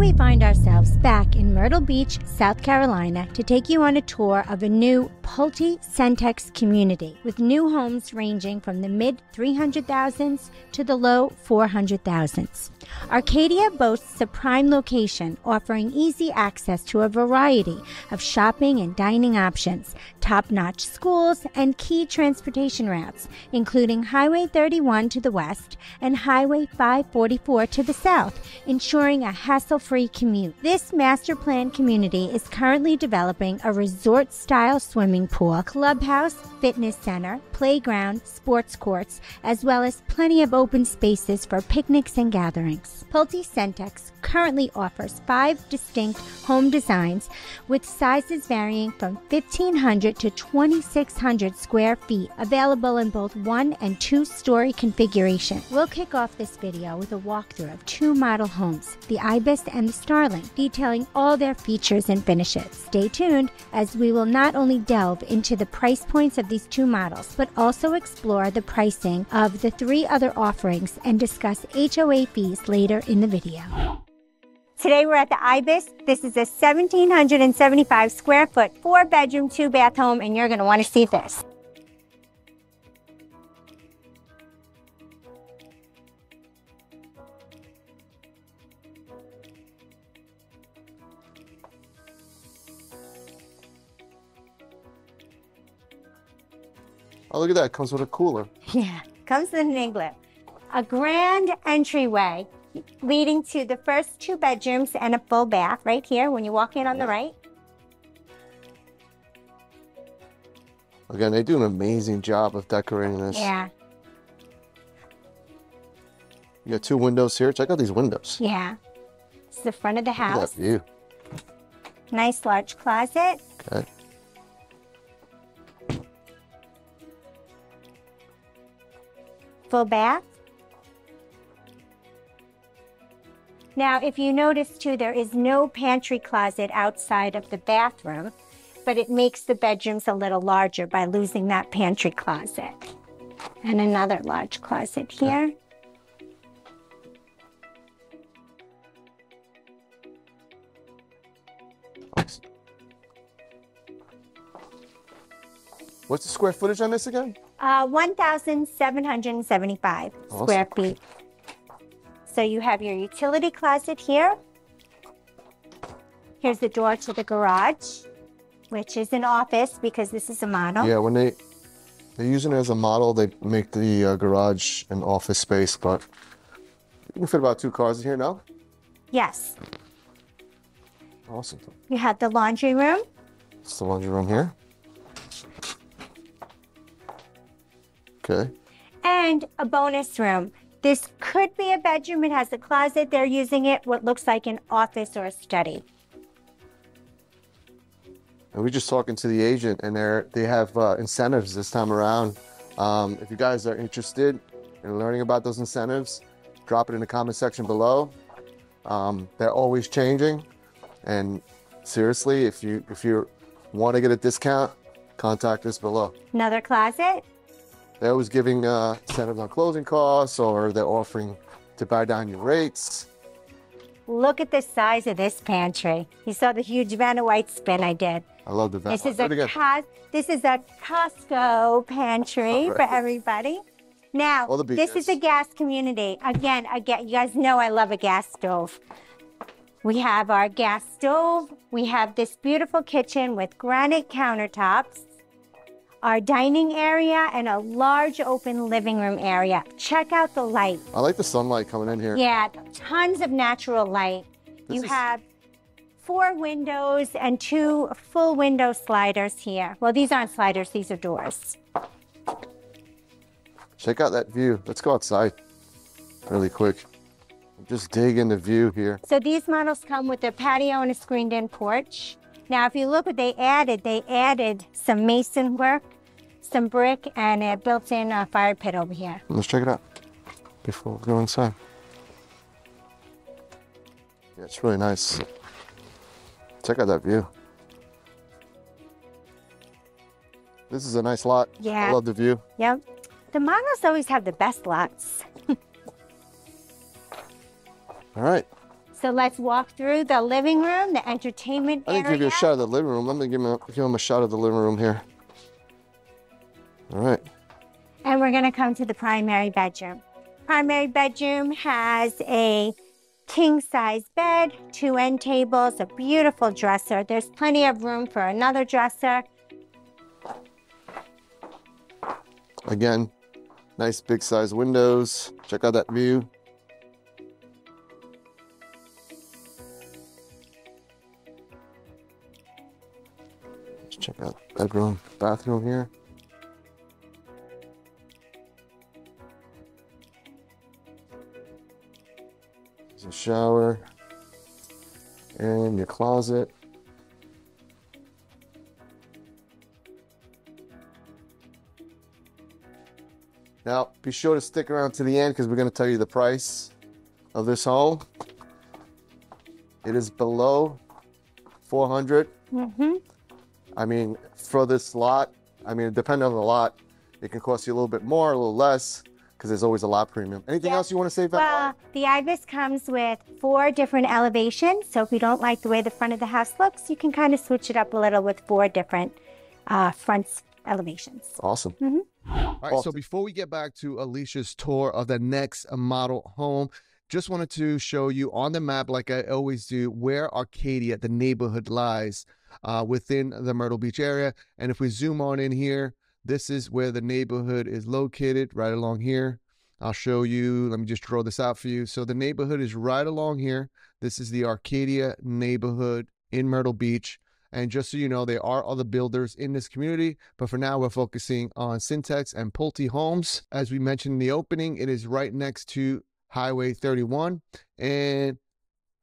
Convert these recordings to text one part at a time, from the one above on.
we find ourselves back in Myrtle Beach, South Carolina, to take you on a tour of a new Pulte Centex community with new homes ranging from the mid-300,000s to the low 400,000s. Arcadia boasts a prime location offering easy access to a variety of shopping and dining options, top-notch schools, and key transportation routes, including Highway 31 to the west and Highway 544 to the south, ensuring a hassle-free commute. This master plan community is currently developing a resort-style swimming pool, clubhouse, fitness center, playground, sports courts, as well as plenty of open spaces for picnics and gatherings. Pulte Centex currently offers 5 distinct home designs with sizes varying from 1,500 to 2,600 square feet, available in both 1- and 2-story configuration. We'll kick off this video with a walkthrough of 2 model homes, the 𝗖𝗶𝘁 and the 𝗀𝗏𝗏, detailing all their features and finishes. Stay tuned, as we will not only delve into the price points of these 2 models, but also explore the pricing of the 3 other offerings and discuss HOA fees later in the video. Today we're at the 𝗖𝗶𝘁. This is a 1,775 square foot, 4-bedroom, 2-bath home, and you're going to want to see this. Oh, look at that. It comes with a cooler. Yeah, comes with an igloo. A grand entryway leading to the first 2 bedrooms and a full bath right here when you walk in on the right. Again, they do an amazing job of decorating this. Yeah. You got 2 windows here. Check out these windows. Yeah. It's the front of the house. Look at that view. Nice large closet. Okay. Full bath. Now, if you notice too, there is no pantry closet outside of the bathroom, but it makes the bedrooms a little larger by losing that pantry closet. And another large closet here. Awesome. What's the square footage on this again? 1,775 square feet. So you have your utility closet here. Here's the door to the garage, which is an office because this is a model. Yeah, when they're using it as a model, they make the garage an office space, but you can fit about 2 cars in here now? Yes. Awesome. You have the laundry room. It's the laundry room here. Okay. And a bonus room. This could be a bedroom. It has a closet. They're using it what looks like an office or a study. And we're just talking to the agent, and they have incentives this time around. If you guys are interested in learning about those incentives, drop it in the comment section below. They're always changing, and seriously, if you want to get a discount, contact us below. Another closet. They're always giving incentives on closing costs, or they're offering to buy down your rates. Look at the size of this pantry. You saw the huge Vanna White spin I did. I love the Vanna. This is a Costco pantry for everybody. Now, this is a gas community. Again, you guys know I love a gas stove. We have our gas stove. We have this beautiful kitchen with granite countertops, our dining area, and a large open living room area. Check out the light. I like the sunlight coming in here. Yeah, tons of natural light. You have 4 windows and 2 full window sliders here. Well, these aren't sliders, these are doors. Check out that view. Let's go outside really quick. Just dig in the view here. So these models come with a patio and a screened-in porch. Now, if you look what they added some mason work, some brick, and a built-in fire pit over here. Let's check it out before we go inside. Yeah, it's really nice. Check out that view. This is a nice lot. Yeah. I love the view. Yep. The models always have the best lots. All right. So let's walk through the living room, the entertainment area. I didn't give you a shot of the living room. Let me give him a shot of the living room here. All right. And we're going to come to the primary bedroom. Primary bedroom has a king-size bed, 2 end tables, a beautiful dresser. There's plenty of room for another dresser. Again, nice big size windows. Check out that view. Let's check out bedroom, bathroom here. There's a shower and your closet. Now, be sure to stick around to the end because we're going to tell you the price of this home. It is below $400. I mean, for this lot, I mean, depending on the lot, it can cost you a little bit more, a little less, because there's always a lot premium. Anything else you want to say about that? Well, the 𝗂𝗏 comes with 4 different elevations. So if you don't like the way the front of the house looks, you can kind of switch it up a little with 4 different front elevations. Awesome. All right, so before we get back to Alicia's tour of the next model home, just wanted to show you on the map, like I always do, where Arcadia, the neighborhood, lies within the Myrtle Beach area. And if we zoom on in here, this is where the neighborhood is located, right along here. I'll show you. Let me just draw this out for you. So the neighborhood is right along here. This is the Arcadia neighborhood in Myrtle Beach. And just so you know, there are other builders in this community, but for now we're focusing on Centex and Pulte homes. As we mentioned in the opening, it is right next to Highway 31 and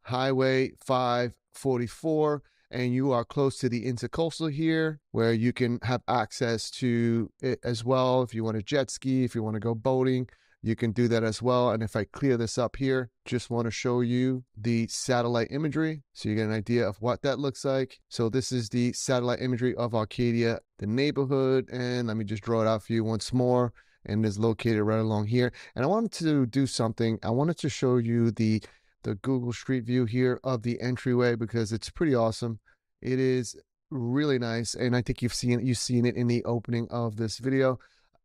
Highway 544. And you are close to the intercoastal here, where you can have access to it as well. If you want to jet ski, if you want to go boating, you can do that as well. And if I clear this up here, just want to show you the satellite imagery so you get an idea of what that looks like. So this is the satellite imagery of Arcadia, the neighborhood. And let me just draw it out for you once more. And it's located right along here. And I wanted to do something. I wanted to show you the Google Street View here of the entryway because it's pretty awesome. It is really nice. And I think you've seen it in the opening of this video.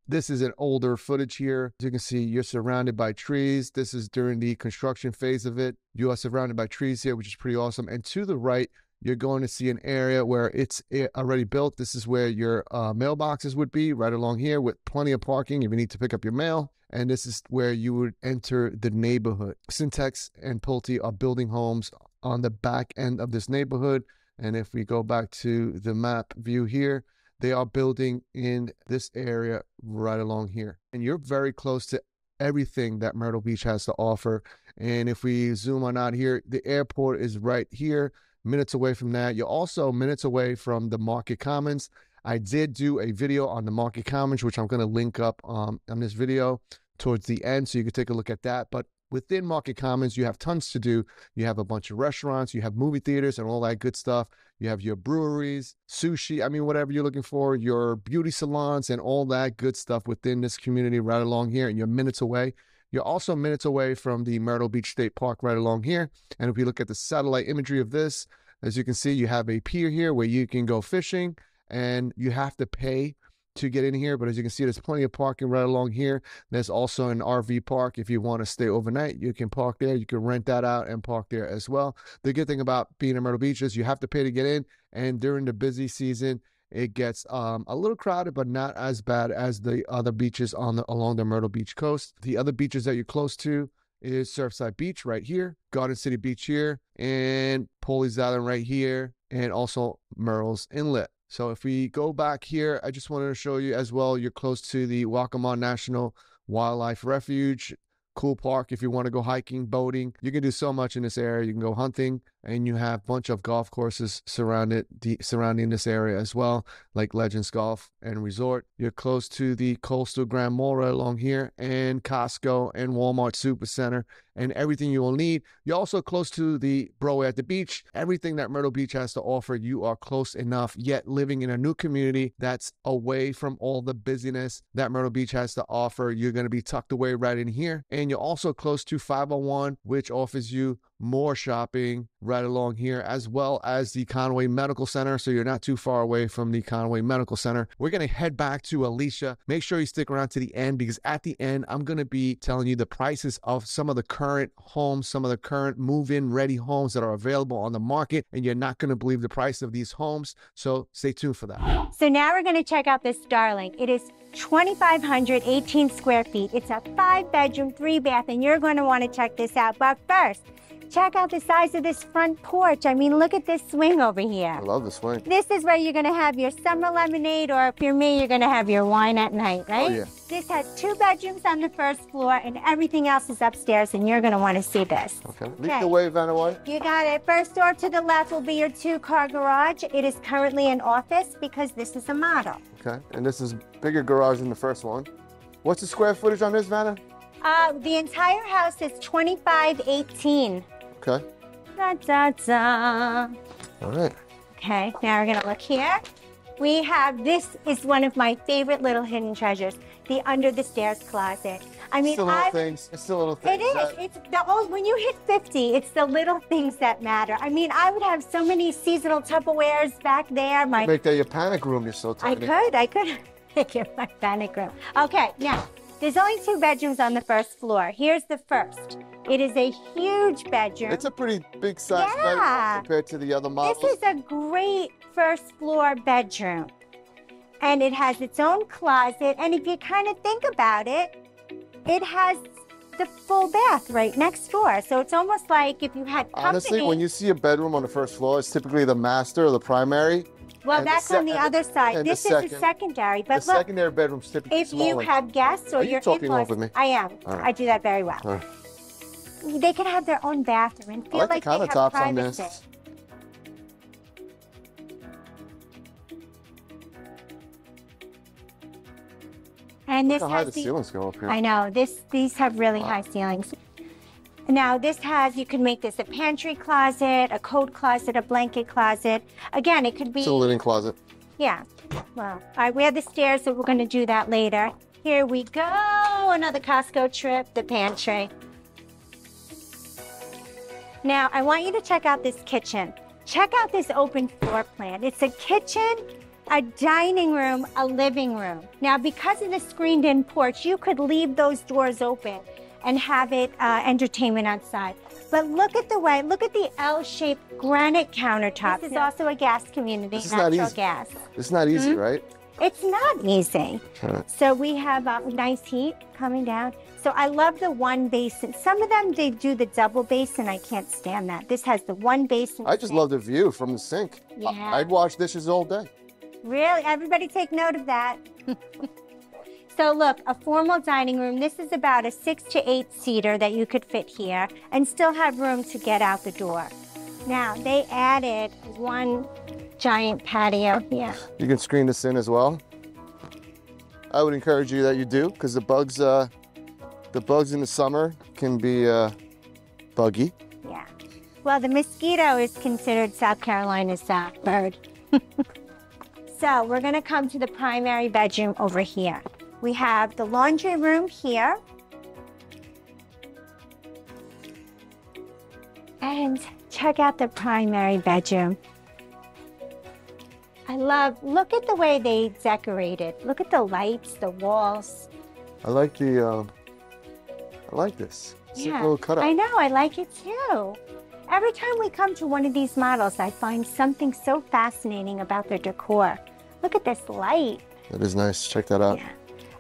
This is an older footage here. As you can see, you're surrounded by trees. This is during the construction phase of it. You are surrounded by trees here, which is pretty awesome. And to the right, you're going to see an area where it's already built. This is where your mailboxes would be, right along here with plenty of parking if you need to pick up your mail. And this is where you would enter the neighborhood. Centex and Pulte are building homes on the back end of this neighborhood. And if we go back to the map view here, they are building in this area right along here. And you're very close to everything that Myrtle Beach has to offer. And if we zoom on out here, the airport is right here, minutes away from that. You're also minutes away from the Market Commons. I did do a video on the Market Commons, which I'm going to link up on this video towards the end, so you can take a look at that. But within Market Commons, you have tons to do. You have a bunch of restaurants, you have movie theaters and all that good stuff. You have your breweries, sushi, I mean, whatever you're looking for, your beauty salons and all that good stuff within this community right along here. And you're minutes away. You're also minutes away from the Myrtle Beach State Park right along here. And if you look at the satellite imagery of this, as you can see, you have a pier here where you can go fishing and you have to pay to get in here, but as you can see, there's plenty of parking right along here. There's also an RV park. If you want to stay overnight, you can park there. You can rent that out and park there as well. The good thing about being in Myrtle Beach is you have to pay to get in, and during the busy season, it gets a little crowded, but not as bad as the other beaches along the Myrtle Beach coast. The other beaches that you're close to is Surfside Beach right here, Garden City Beach here, and Pawleys Island right here, and also Murrells Inlet. So if we go back here, I just wanted to show you as well, you're close to the 𝗀𝗏 National Wildlife Refuge. Cool park if you want to go hiking, boating. You can do so much in this area. You can go hunting, and you have a bunch of golf courses surrounding this area as well, like Legends Golf and Resort. You're close to the Coastal Grand Mall right along here, and Costco and Walmart Supercenter, and everything you will need. You're also close to the Broadway at the beach. Everything that Myrtle Beach has to offer, you are close enough, yet living in a new community that's away from all the busyness that Myrtle Beach has to offer. You're going to be tucked away right in here. And you're also close to 501, which offers you more shopping right along here, as well as the Conway Medical Center. So you're not too far away from the Conway Medical Center. We're going to head back to Alysia. Make sure you stick around to the end, because at the end, I'm going to be telling you the prices of some of the current homes, some of the current move-in ready homes that are available on the market. And you're not going to believe the price of these homes. So stay tuned for that. So now we're going to check out this darling. It is 2,518 square feet. It's a 5-bedroom, 3-bath, and you're going to want to check this out. But first, check out the size of this front porch. I mean, look at this swing over here. I love the swing. This is where you're going to have your summer lemonade, or if you're me, you're going to have your wine at night, right? Oh, yeah. This has 2 bedrooms on the first floor, and everything else is upstairs, and you're going to want to see this. Okay. Lead the way, Vanna White. You got it. First door to the left will be your 2-car garage. It is currently an office because this is a model. Okay. And this is bigger garage than the first one. What's the square footage on this, Vanna? The entire house is 2,518. Okay. Da, da, da. All right. Okay, now we're gonna look here. We have, this is one of my favorite little hidden treasures, the under the stairs closet. I mean, It's the little things. It's the little things. It is. It's the old, when you hit 50, it's the little things that matter. I mean, I would have so many seasonal Tupperwares back there. Make that your panic room. You're so tiny. I could make it my panic room. Okay, now, there's only 2 bedrooms on the first floor. Here's the first. It is a huge bedroom. It's a pretty big size bedroom compared to the other models. This is a great first floor bedroom. And it has its own closet. And if you kind of think about it, it has the full bath right next door. So it's almost like if you had company. Honestly, when you see a bedroom on the first floor, it's typically the master or the primary. Well, that's on the other side. This is a secondary. But the secondary bedroom's typically if you have guests or your talking in-laws, over me? I am. Right. I do that very well. Right. They can have their own bathroom and feel I like the they have countertops privacy. on this. And this Look how high has the ceilings go up here. I know, these have really high ceilings. Now this has, you can make this a pantry closet, a coat closet, a blanket closet. Again, it could be. It's a linen closet. Yeah, well, all right, we have the stairs, so we're gonna do that later. Here we go, another Costco trip, the pantry. Now, I want you to check out this kitchen. Check out this open floor plan. It's a kitchen, a dining room, a living room. Now, because of the screened-in porch, you could leave those doors open and have it entertainment outside. But look at the L-shaped granite countertop. This is also a gas community, natural gas. It's not easy, right? It's not easy. Right. So we have nice heat coming down. So I love the one basin. Some of them, they do the double basin. I can't stand that. This has the one basin. I just love the view from the sink. Yeah. I'd wash dishes all day. Really? Everybody take note of that. So look, a formal dining room. This is about a 6 to 8 seater that you could fit here and still have room to get out the door. Now, they added one giant patio here. You can screen this in as well. I would encourage you that you do, because the bugs in the summer can be buggy. Yeah. Well, the mosquito is considered South Carolina's bird. So we're going to come to the primary bedroom over here. We have the laundry room here. And check out the primary bedroom. Look at the way they decorated. Look at the lights, the walls. I like this. It's like a little cutout. I know, I like it too. Every time we come to one of these models, I find something so fascinating about their decor. Look at this light. That is nice. Check that out. Yeah.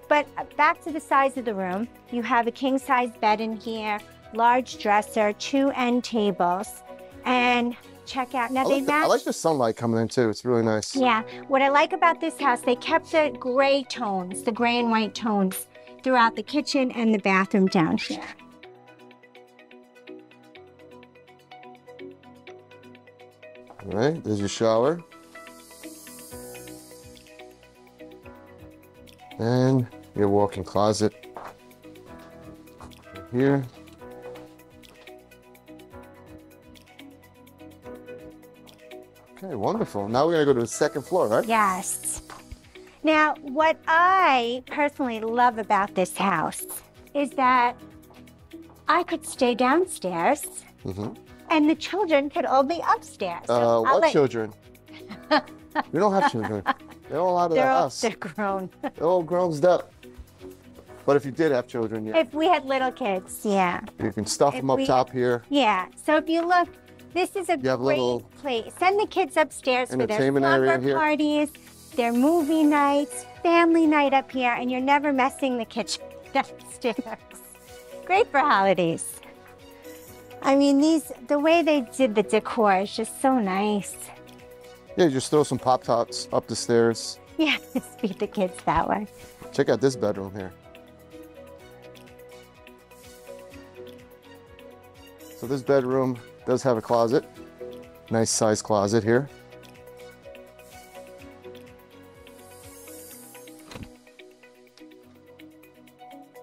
But back to the size of the room. You have a king-size bed in here, large dresser, 2 end tables, and check out. Now I like the sunlight coming in too. It's really nice. Yeah. What I like about this house, they kept the gray tones, the gray and white tones throughout the kitchen and the bathroom down here. All right, there's your shower. And your walk-in closet here. Okay, wonderful. Now we're gonna go to the second floor, right? Yes. Now, what I personally love about this house is that I could stay downstairs And the children could all be upstairs. So what children? We don't have children. They're all out of the house. They're grown. They're all grown up. But if you did have children, yeah. If we had little kids, yeah. You can stuff them up top here. Yeah. So if you look, this is a great place. Send the kids upstairs for their slumber parties, their movie nights, family night up here, and you're never messing the kitchen downstairs. Great for holidays. I mean, the way they did the decor is just so nice. Yeah, just throw some Pop-Tarts up the stairs. Yeah, just feed the kids that way. Check out this bedroom here. So this bedroom does have a closet. Nice size closet here.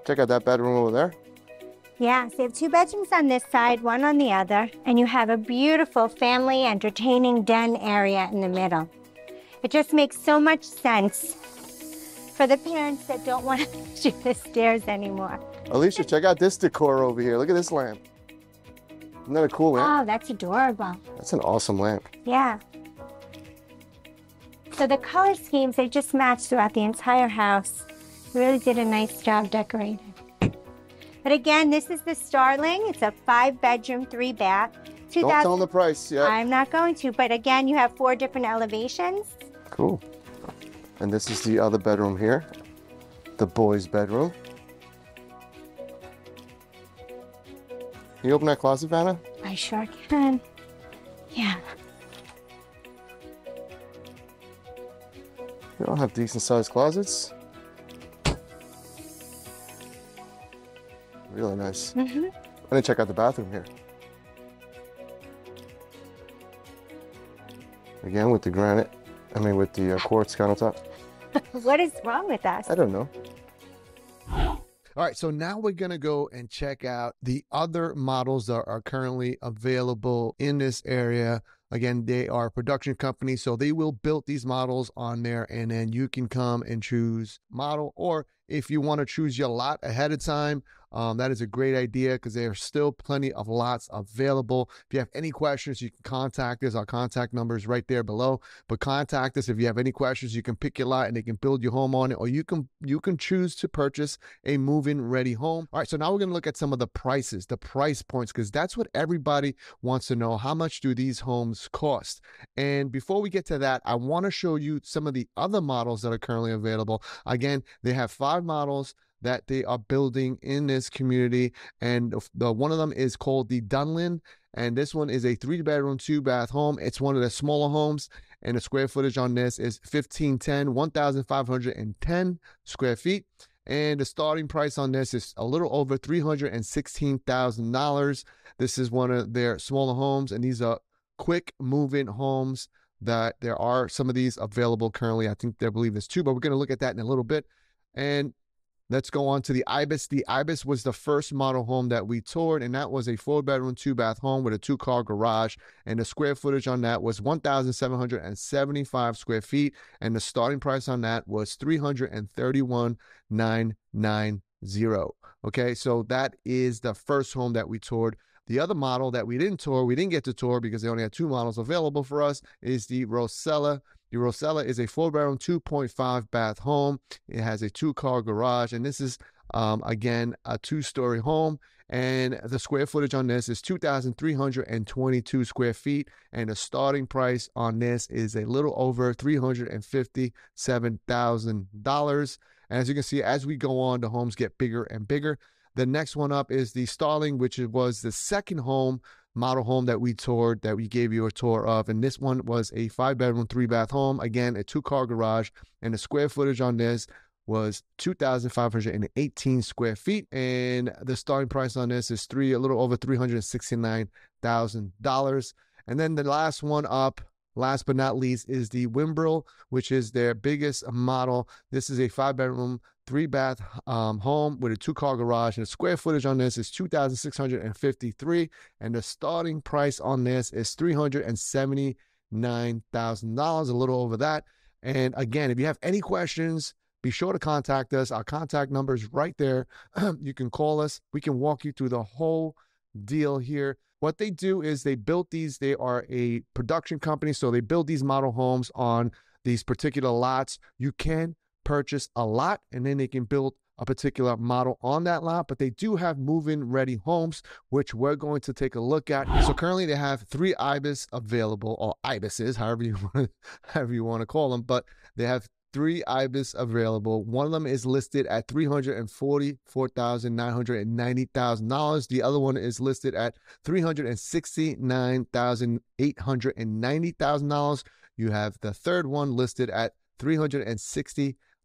Check out that bedroom over there. Yeah, so you have 2 bedrooms on this side, 1 on the other, and you have a beautiful family entertaining den area in the middle. It just makes so much sense for the parents that don't want to do the stairs anymore. Alicia, check out this decor over here. Look at this lamp. Isn't that a cool lamp? Oh, that's adorable. That's an awesome lamp. Yeah. So the color schemes, they just match throughout the entire house. Really did a nice job decorating. But again, this is the Starling. It's a 5-bedroom, 3-bath. Don't tell them the price yet. I'm not going to, but again, you have 4 different elevations. Cool. And this is the other bedroom here, the boys' bedroom. Can you open that closet, Vanna? I sure can. Yeah. We all have decent sized closets. Really nice. Mm-hmm. And then check out the bathroom here. Again, with the granite, with the quartz countertop. What is wrong with us? I don't know. All right, so now we're going to go and check out the other models that are currently available in this area. Again, they are a production company, so they will build these models on there, and then you can come and choose model. Or if you want to choose your lot ahead of time, that is a great idea because there are still plenty of lots available. If you have any questions, you can contact us. Our contact number is right there below. But contact us if you have any questions. You can pick your lot and they can build your home on it, or you can choose to purchase a move-in ready home. All right, so now we're going to look at some of the prices, the price points, because that's what everybody wants to know. How much do these homes cost? And before we get to that, I want to show you some of the other models that are currently available. Again, they have 5 models that they are building in this community, and the one of them is called the Dunlin, and this one is a 3-bedroom, 2-bath home. It's one of the smaller homes, and the square footage on this is 1,510 square feet, and the starting price on this is a little over $316,000. This is one of their smaller homes, and these are quick move-in homes. That there are some of these available currently. I believe there's 2, but we're going to look at that in a little bit. And let's go on to the Ibis. The Ibis was the first model home that we toured, and that was a 4-bedroom, 2-bath home with a 2-car garage, and the square footage on that was 1,775 square feet, and the starting price on that was $331,990. Okay, so that is the first home that we toured. The other model that we didn't get to tour because they only had 2 models available for us, is the Rosella. The Rosella is a 4-bedroom, 2.5-bath home. It has a 2-car garage, and this is, again, a 2-story home. And the square footage on this is 2,322 square feet, and the starting price on this is a little over $357,000. And as you can see, as we go on, the homes get bigger and bigger. The next one up is the Starling, which was the second model home that we toured, that we gave you a tour of. And this one was a 5-bedroom, 3-bath home. Again, a 2-car garage. And the square footage on this was 2,518 square feet. And the starting price on this is a little over $369,000. And then the last one up, last but not least, is the Wimbrel, which is their biggest model. This is a 5-bedroom, 3-bath home with a 2-car garage, and the square footage on this is 2,653, and the starting price on this is $379,000, a little over that. And again, if you have any questions, be sure to contact us. Our contact number is right there. You can call us. We can walk you through the whole deal here. What they do is they built these, they are a production company, so they build these model homes on these particular lots. You can purchase a lot and then they can build a particular model on that lot, but they do have move-in ready homes, which we're going to take a look at. So currently they have 3 𝗂𝗍s available, or 𝗂𝗍s, however you want to call them, but they have 3 𝗂𝗍s available. One of them is listed at $344,990,000. The other one is listed at $369,890,000. You have the third one listed at a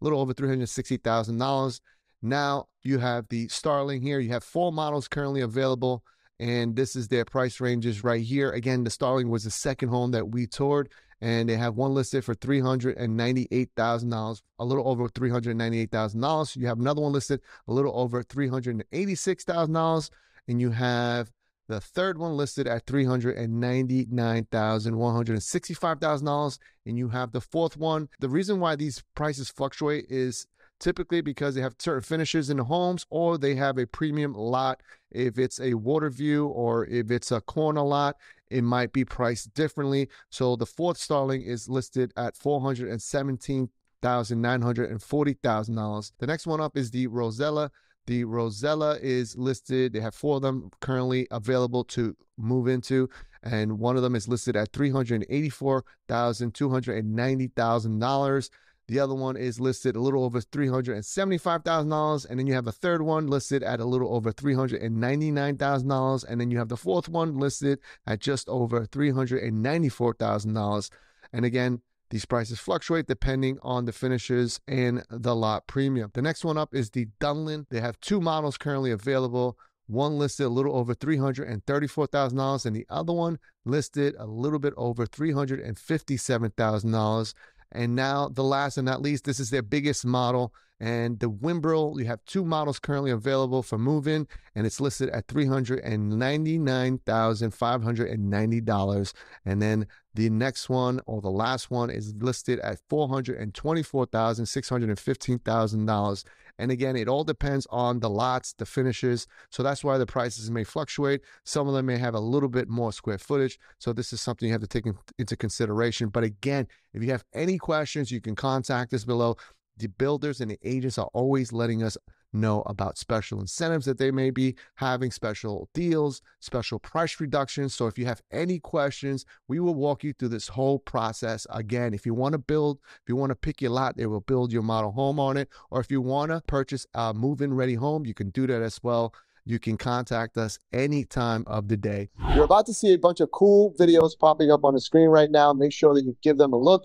little over $360,000. Now you have the Starling here. You have 4 models currently available, and this is their price ranges right here. Again, the Starling was the second home that we toured, and they have one listed for $398,000, a little over $398,000. You have another one listed a little over $386,000, and you have the third one listed at $399,165,000, and you have the fourth one. The reason why these prices fluctuate is typically because they have certain finishes in the homes, or they have a premium lot. If it's a water view or if it's a corner lot, it might be priced differently. So the fourth Starling is listed at $417,940,000. The next one up is the Rosella. The Rosella is listed, they have 4 of them currently available to move into, and one of them is listed at $384,290,000. The other one is listed a little over $375,000, and then you have a third one listed at a little over $399,000, and then you have the fourth one listed at just over $394,000. And again, these prices fluctuate depending on the finishes and the lot premium. The next one up is the Dunlin. They have 2 models currently available. One listed a little over $334,000, and the other one listed a little bit over $357,000. And now the last and not least, this is their biggest model, and the Wimbrel. You have 2 models currently available for move-in, and it's listed at $399,590. And then the next one, or the last one, is listed at $424,615,000. And again, it all depends on the lots, the finishes. So that's why the prices may fluctuate. Some of them may have a little bit more square footage. So this is something you have to take into consideration. But again, if you have any questions, you can contact us below. The builders and the agents are always letting us know about special incentives that they may be having, special deals, special price reductions. So if you have any questions, we will walk you through this whole process. Again, if you want to build, if you want to pick your lot, they will build your model home on it. Or if you want to purchase a move-in ready home, you can do that as well. You can contact us any time of the day. You're about to see a bunch of cool videos popping up on the screen right now. Make sure that you give them a look.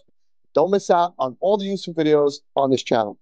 Don't miss out on all the useful videos on this channel.